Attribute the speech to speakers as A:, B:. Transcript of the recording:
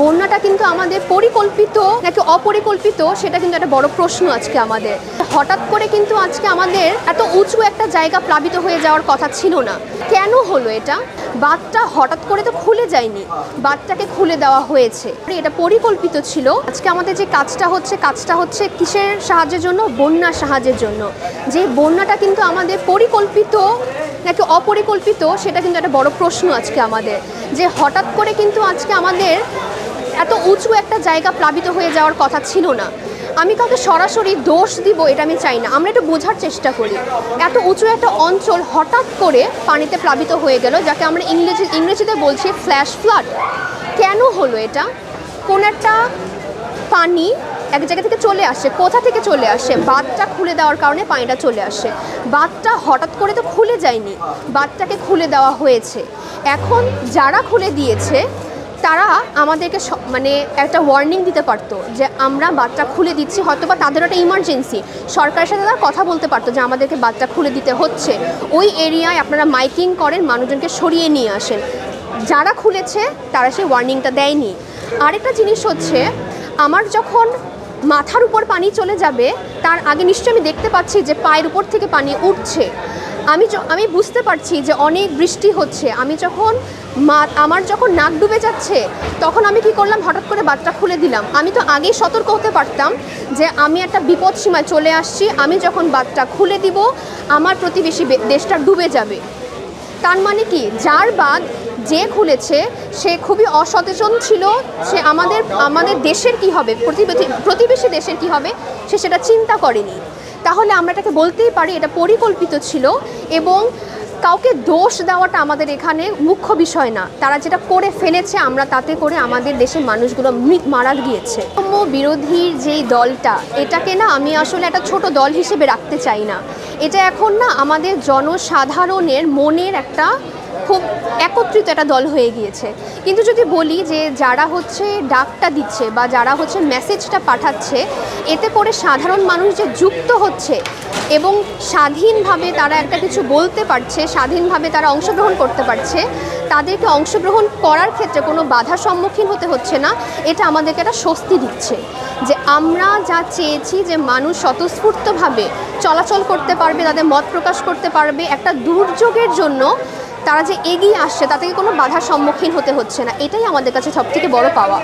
A: বন্যাটা কিন্তু আমাদের পরিকল্পিত নাকি অপরিকল্পিত সেটা কিন্তু একটা বড় প্রশ্ন আজকে আমাদের। হঠাৎ করে কিন্তু আজকে আমাদের এত উঁচু একটা জায়গা প্লাবিত হয়ে যাওয়ার কথা ছিল না। কেন হলো এটা? বাঁধটা হঠাৎ করে তো খুলে যায়নি, বাঁধটাকে খুলে দেওয়া হয়েছে, এটা পরিকল্পিত ছিল। আজকে আমাদের যে কাজটা হচ্ছে কিসের সাহায্যের জন্য? বন্যার সাহায্যের জন্য। যে বন্যাটা কিন্তু আমাদের পরিকল্পিত নাকি অপরিকল্পিত সেটা কিন্তু একটা বড় প্রশ্ন আজকে আমাদের। যে হঠাৎ করে কিন্তু আজকে আমাদের এত উঁচু একটা জায়গা প্লাবিত হয়ে যাওয়ার কথা ছিল না। আমি কাউকে সরাসরি দোষ দিব এটা আমি চাই না, আমরা একটু বোঝার চেষ্টা করি। এত উঁচু একটা অঞ্চল হঠাৎ করে পানিতে প্লাবিত হয়ে গেল, যাকে আমরা ইংরেজিতে বলছি ফ্ল্যাশ ফ্লাড। কেন হলো এটা? কোন একটা পানি এক জায়গা থেকে চলে আসে, কোথা থেকে চলে আসে? বাঁধটা খুলে দেওয়ার কারণে পানিটা চলে আসে। বাঁধটা হঠাৎ করে তো খুলে যায়নি, বাঁধটাকে খুলে দেওয়া হয়েছে। এখন যারা খুলে দিয়েছে তারা আমাদেরকে মানে একটা ওয়ার্নিং দিতে পারতো যে আমরা বাঁধটা খুলে দিচ্ছি, হয়তো বা তাদের একটা ইমার্জেন্সি, সরকারের সাথে তারা কথা বলতে পারতো যে আমাদেরকে বাঁধটা খুলে দিতে হচ্ছে, ওই এরিয়ায় আপনারা মাইকিং করেন, মানুষজনকে সরিয়ে নিয়ে আসেন। যারা খুলেছে তারা সেই ওয়ার্নিংটা দেয়নি। আরেকটা জিনিস হচ্ছে, আমার যখন মাথার উপর পানি চলে যাবে তার আগে নিশ্চয়ই আমি দেখতে পাচ্ছি যে পায়ের উপর থেকে পানি উঠছে। আমি বুঝতে পারছি যে অনেক বৃষ্টি হচ্ছে। আমার যখন নাক ডুবে যাচ্ছে তখন আমি কি করলাম? হঠাৎ করে বাঁধটা খুলে দিলাম। আমি তো আগেই সতর্ক হতে পারতাম যে আমি একটা বিপদ সীমায় চলে আসছি, আমি যখন বাঁধটা খুলে দিব আমার প্রতিবেশী দেশটা ডুবে যাবে। তার মানে কি, যার বাঁধ যে খুলেছে সে খুবই অসচেতন ছিল, সে আমাদের দেশের কি হবে, প্রতিবেশী দেশের কি হবে সে সেটা চিন্তা করেনি। তাহলে আমরা এটাকে বলতেই পারি এটা পরিকল্পিত ছিল, এবং কাউকে দোষ দেওয়াটা আমাদের এখানে মুখ্য বিষয় না। তারা যেটা করে ফেলেছে আমরা তাতে করে আমাদের দেশের মানুষগুলো মারা গিয়েছে। বিরোধীর যেই দলটা, এটাকে না আমি আসলে একটা ছোট দল হিসেবে রাখতে চাই না। এটা এখন না আমাদের জনসাধারণের মনের একটা খুব একত্রিত একটা দল হয়ে গিয়েছে। কিন্তু যদি বলি যে যারা হচ্ছে ডাকটা দিচ্ছে বা যারা হচ্ছে মেসেজটা পাঠাচ্ছে, এতে করে সাধারণ মানুষ যে যুক্ত হচ্ছে এবং স্বাধীনভাবে তারা একটা কিছু বলতে পারছে, স্বাধীনভাবে তারা অংশগ্রহণ করতে পারছে, তাদেরকে অংশগ্রহণ করার ক্ষেত্রে কোনো বাধার সম্মুখীন হতে হচ্ছে না, এটা আমাদেরকে একটা স্বস্তি দিচ্ছে যে আমরা যা চেয়েছি যে মানুষ স্বতঃস্ফূর্তভাবে চলাচল করতে পারবে, তাদের মত প্রকাশ করতে পারবে, একটা দুর্যোগের জন্য তারা যে এগিয়ে আসছে তাতে কোনো বাধার সম্মুখীন হতে হচ্ছে না, এটাই আমাদের কাছে সবথেকে বড় পাওয়া।